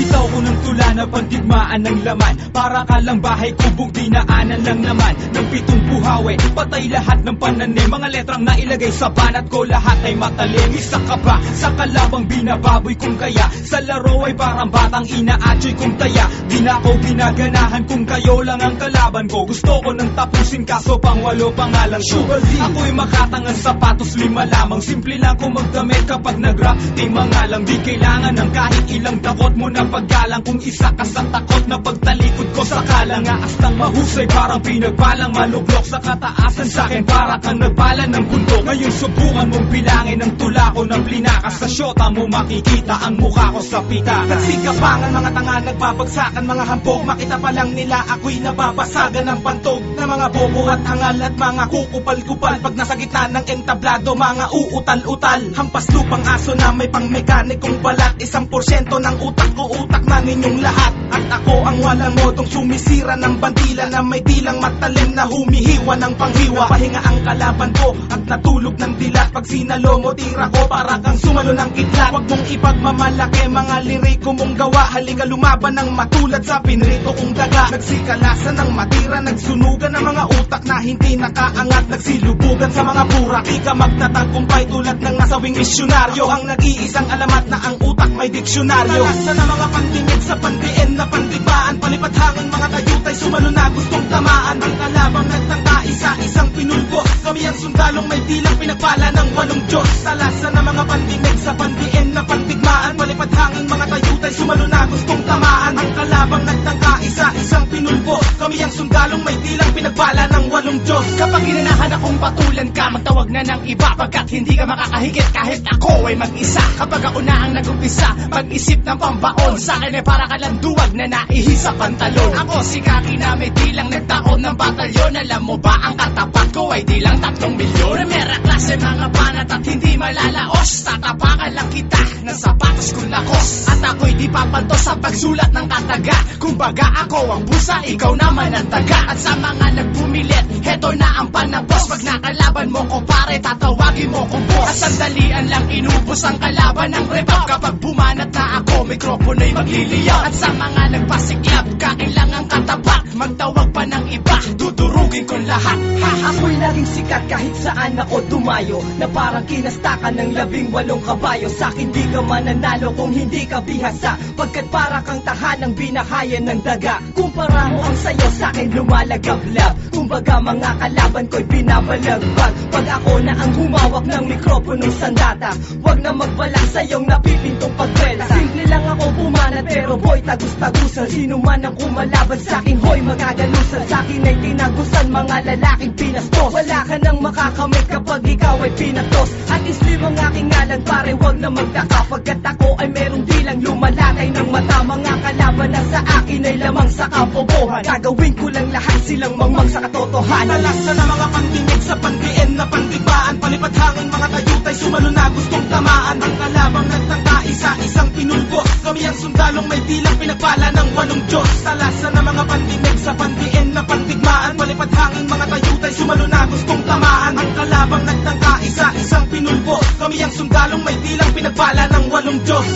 Bitaw ko ng tula na pagdigmaan ng laman. Para ka lang bahay kubog, dinaanan lang naman ng pitong buhawi. Patay lahat ng pananim, mga letrang nailagay sa banat ko, lahat ay matalim. Isa ka ba sa kalabang binababoy kung kaya? Sa laro ay parang batang inaatsoy kung taya. Di na ako ginaganahan kung kayo lang ang kalaban ko. Gusto ko nang tapusin kaso pang walo pangalan ko. Ako'y makatangan sapatos, 5 lamang. Simple lang kung magdamit kapag nag-rap. Di mga lang, di kailangan ng kahit ilang dakot mo na paggalang. Kung isa ka sa takot na pagtalikod ko sa kalangaas ng mahusay, parang pinagbalang malublok sa kataasan. Sa'kin para kang nagbalan ng bundok. Ngayon subukan mong bilangin ang tula ko ng plinakas. Sa syota mo makikita ang mukha ko sa pita. Nagsikapangan mga tanga, nagbabagsakan mga hambog. Makita pa lang nila ako'y nababasagan ng pantog na mga bobo at hangal at mga kukupal-kupal. Pag nasa gitna ng entablado, mga uutal-utal. Hampas lupang aso na may pang-mekanikong balat. 1% ng utak ko, utak na ninyong lahat. At ako ang walang modong sumisira ng bandila na may dilang matalim na humihiwa ng panghiwa. Pahinga ang kalaban ko at natulog ng dilat. Pag sinalo mo, tira ko para kang sumalo ng kidlat. Huwag mong ipagmamalaki mga liriko mong gawa. Halika lumaban ng matulad sa pinrito kong daga. Nagsikalasan ng matira, nagsunugan ng mga utak na hindi nakaangat. Nagsilubugan sa mga pura, di ka magtatagumpay tulad ng nasawing misyonaryo. Ang nag-iisang alamat na ang utak may diksyonaryo. Nalasan na mga pandimig sa pandiin na pandibaan. Palipat hangin mga tayutay, sumalo na gustong tamaan. Ang kalabang nagtangka, isa-isang pinulbo. Kami ang sundalong may dilang pinagpala ng 8 Diyos. Talasan na mga pandimig sa pandiin na pandigmaan. Palipat hangin mga tayutay, sumalo na gustong tamaan. Ang kalabang nagtangka, isa-isang pinulbo. Kami ang sundalong may dilang pinagpala ng 8 Diyos. Kapag ginanahan akong patulan ka, magtawag na ng iba. Pagkat hindi ka makakahigit kahit ako ay mag-isa. Kapag ako na ang nag-umpisa, mag-isip ng pambaon. Sa'kin ay para kalanduwag na naihi sa pantalon. Ako si Kaki na may dilang nagtaon ng batalyon. Alam mo ba ang katapat ko ay dilang 3 milyon. Primera klase mga banat at hindi malalaos. Tatapakan lang kita ng sapatos kong lakos. At ako'y di papanto sa pagsulat ng kataga. Kumbaga ako ang busa, ikaw naman ang taga. At sa mga nagpumilit, heto na ang panagpos. Pag nakalaban mo ko pare, tatawagin mo kong boss. At sandalian lang inubos ang kalaban ng repap. Kapag bumanat na ako, mikropono'y magliliyaw. At sa mga nagpasiklab, kailangang katabak. Magtawag pa ng iba, dudurugin ko lahat. Ako'y laging sikat kahit saan ako dumayo. Na parang kinastakan ng 18 kabayo. Sa'kin di ka mananalo kung hindi ka bihasa. Pagkat para kang tahanang binahayan ng daga. Kumpara mo ang sayo, sa'kin lumalagablab. Kumbaga mga kalaban ko'y binabalagbag. Pag ako na ang humawak ng mikroponong sandata, wag na magbalak sa iyong napipintong pagkwenta. Simple lang ako pumanat pero boy tagus-tagusan. Sino man ang kumalaban sa'kin, hoy magagalusan. Sa'kin ay tinagusan mga lalaking pinastos. Wala ka nang makakamit kapag ikaw ay pinatos. At islim ang aking ngalan pare, wag na magtaka. Pagkat ako ay merong dilang lumalatay ng mata. Mga kalaban na sa akin ay lamang sa kabobohan. Gagawin ko lang lahat silang mangmang sa katotohanan. Nalasan na mga pandimig sa pandiin na pandibaan. Palipat hangin mga tayutay, sumalo na gustong tamaan. Ang kalabang nagtangka, isa-isang pinulbo. Kami ang sundalong may dilang pinagpala ng 8 Diyos. Talasan na mga pandimig sa pandiin na pandigmaan. Palipat hangin mga tayutay, sumalo na gustong tamaan. Ang kalabang nagtangka, isa-isang pinulbo. Kami ang sundalong may dilang pinagpala ng 8 Diyos.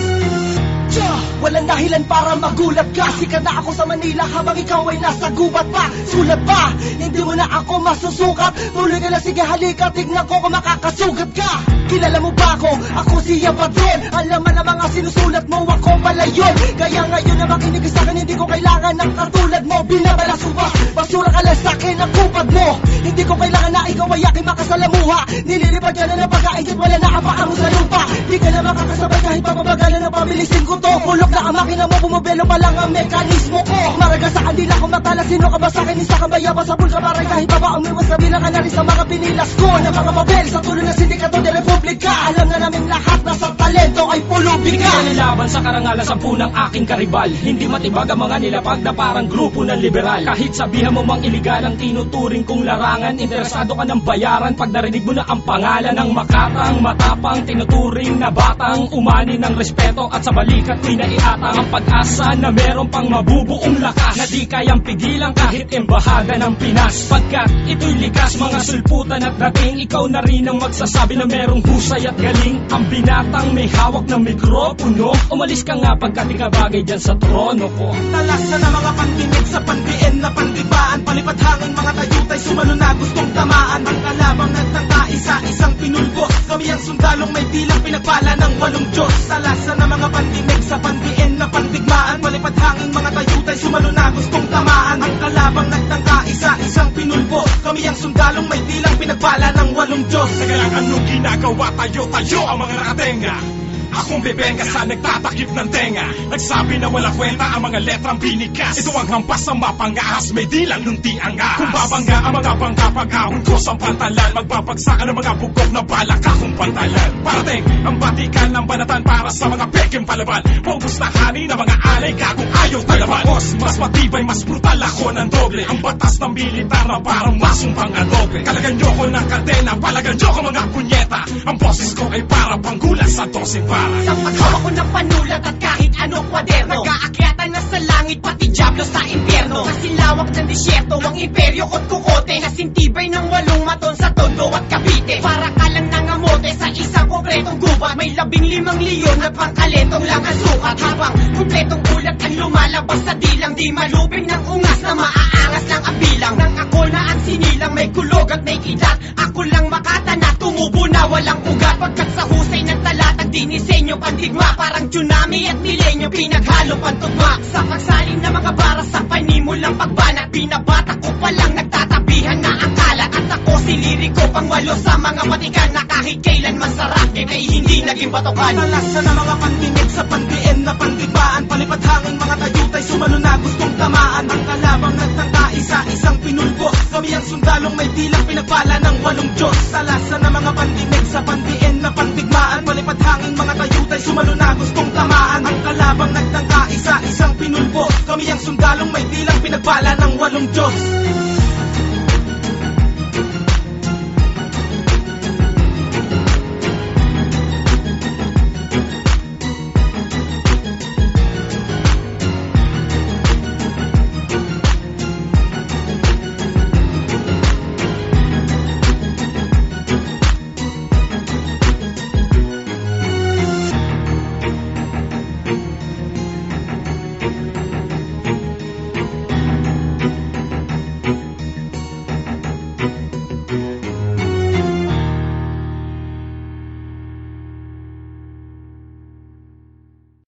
Walang dahilan para magulat ka. Sikat na ako sa Manila habang ikaw ay nasa gubat pa. Sulat pa, hindi mo na ako masusukat. Tuloy ka na, sige halika, tignan ko kung makakasugat ka. Kilala mo ba ako? Ako si Yapadon. Alam mo na mga sinusulat mo, ako pala yun. Kaya ngayon na makinig sa akin, hindi ko kailangan ng katulad mo. Binabalas ba? Basura ka lang sa akin ang kupad mo. Hindi ko kailangan na ikaw ay aking makasalamuha. Nililipad ka na ng pagkaingit, wala na ang paa mo sa lupa. Di ka na makakasabay kahit papabagalan ng pabilisin ko to. Bulok na ang makina mo, bumabelo pa lang ang mekanismo ko. Maraga sa kandila ko matala, sino ka ba sa akin? Isa kang bayabas sa bulka, parang kahit baba umiwas na bilang ka na rin sa mga pinilas ko. Na mga mabel sa tuloy ng sindikato de Republika. Alam na namin lahat na sa talento ay pulubi ka. Hindi ka nalaban sa karangalan sa punang aking karibal. Hindi matibag ang mga nilapag na parang grupo ng liberal. Kahit sabihan mo mang iligal ang tinuturing kong larangan, interesado ka ng bayaran pag narinig mo na ang pangalan ng makatang, matapang, tinuturing na batang umani ng respeto at sa balikat pinaiatang ang pag-asa na meron pang mabubuong lakas na di kayang pigilan kahit embahada ng Pinas. Pagkat ito'y likas, mga sulputan at dating, ikaw na rin ang magsasabi na merong husay at galing. Ang binatang may hawak ng mikropono. Umalis ka nga pagkat di ka bagay dyan sa trono ko. Talasan na mga pandinig sa pandiin na pandibaan. Palipad hangin mga tayutay sumalo na gustong tamaan. Ang kalabang nagtangka isa-isang pinulbos. Kami ang sundalong may dilang pinagpala ng 8 Diyos. Talasan na mga pandinig sa pandiin na pandigmaan. Palipad hangin mga tayutay sumalo na gustong tamaan. Ang kalabang nagtangka isa-isang pinulbos. Kami ang sundalong may dilang pinagpala ng 8 Diyos. Teka lang, anong ginagawa tayo ang mga nakatenga? Akong bebenga sa nagtatakip ng tenga. Nagsabi na wala kwenta ang mga letrang binigas. Ito ang hampas ng mapangahas, may dilang nung di angas. Kung babangga ang mga bangga pag-ahon ko sa pantalan, magbabagsakan ang mga bugok na balak akong pantalan. Parating ang batikan ng banatan para sa mga peking palaban. Focus na hani ng mga alay kagong ayaw talaban. Mas matibay, mas brutal ako ng doble. Ang batas ng militar na parang masumpang adobe. Kalagan nyo ko ng kadena, palagan nyo ko mga punyeta. Ang boses ko ay para panggulat sa 12 para. Sa paghawa ko ng panulat at kahit ano kwaderno, nag-aakyatan na sa langit pati Diablo sa impyerno. Kasi lawak ng disyerto ang imperyo ko't kukote. Nasintibay ng 8 maton sa Tondo at Cavite. Para ka lang nangamote sa isang konkretong gubat. May 15 leon na pangkaletong lang ang sukat. Habang kumpletong ulat ang lumalabas sa dilang. Di maluping ng ungas na maaangas lang ang bilang. Nang ako na ang sinilang may kulog at may kidat. Ako lang makata na tumubo na walang ugat. Pagkat sa husay ng talatag dinisenyo pandigma. Parang tsunami at milenyo pinaghalo pantugma. Sa pagsalin na mga bara sa panimulang pagbanat. Binabata ko palang nagtatabihan na ang kalat. At ako si liriko pang 8 sa mga matikan. Na kahit kailan masarap ay hindi naging batokan. Talasan na mga pandinig sa pandiin na pandibaan. Palipad hangin mga tayutay sumalo na gustong tamaan. Ang kalabang nagtangka isa-isang pinulbos. Kami ang sundalong may dilang pinagpala ng 8 Diyos. Talasan na mga pandinig sa pandiin na pandigmaan. Palipad hangin mga tayutay sumalo na gustong tamaan. Ang kalabang nagtangka isa-isang pinulbos. Kami ang sundalong may dilang pinagpala ng 8 Diyos.